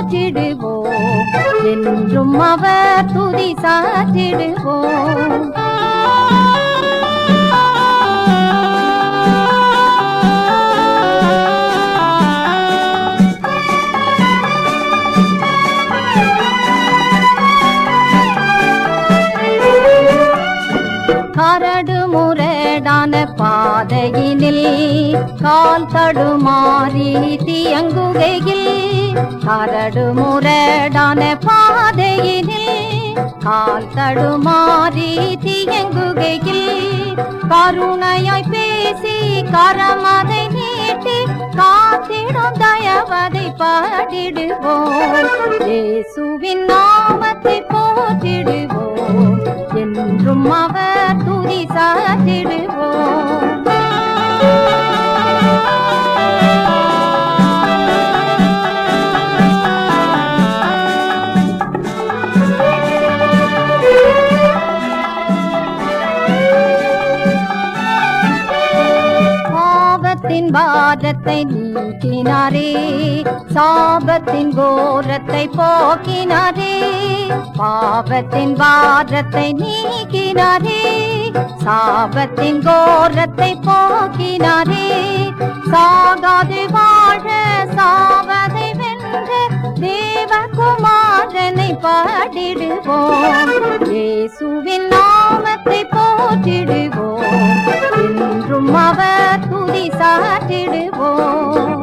போற்றிடுவோம் என்றும் அவர் துதி சாற்றிடுவோம். கரடு முரடான பாதையினில் கால் தடுமாறி தியங்குகையில், கரடு முரடான பாதையினில் கால் தடுமாறி தியங்குகையில், கருணையாய் பேசி கரமதை நீட்டி காத்திடும் தயவதை பாடிடுவோம். இயேசுவின் நாமத்தை போற்றிடுவோம் என்றும் அவர் துதி சாற்றிடுவோம். பாவத்தின் பாரத்தை நீக்கினாரே, சாபத்தின் கோரத்தை போக்கினாரே. பாவத்தின் பாரத்தை நீக்கினாரே, சாபத்தின் கோரத்தை போக்கினாரே. சாகாது வாழ சாவதை வென்ற தேவகுமாரனை பாடிடுவோம். இயேசுவின் நாமத்தை போற்றிடுவோம் என்றும் அவர் துதி சாற்றிடுவோம்.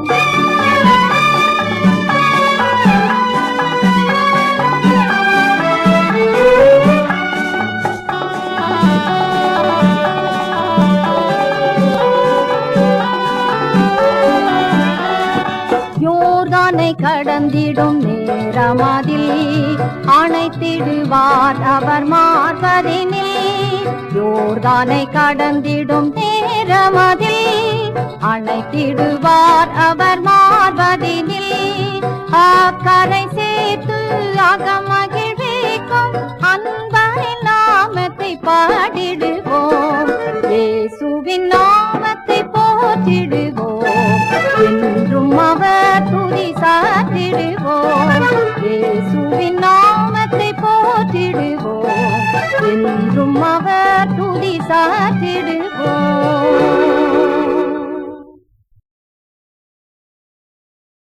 யோர்தானை கடந்திடும் நேரமதில் அணைத்திடுவார் அவர் மார்பதினில். யோர்தானை கடந்திடும் நேரமதில் அணைத்திடுவார் அவர் மார்பதினில். அக்கரை சேர்த்து அகமகிழ்விக்கும் அன்பரின் நாமத்தை பாடிடுவோம். இயேசுவின் நாமத்தை போற்றிடுவோம் என்றும் அவர் துதி சாற்றிடுவோம். இயேசுவின் நாமத்தை போற்றிடுவோம் என்றும் அவர் துதி சாற்றிடுவோம்.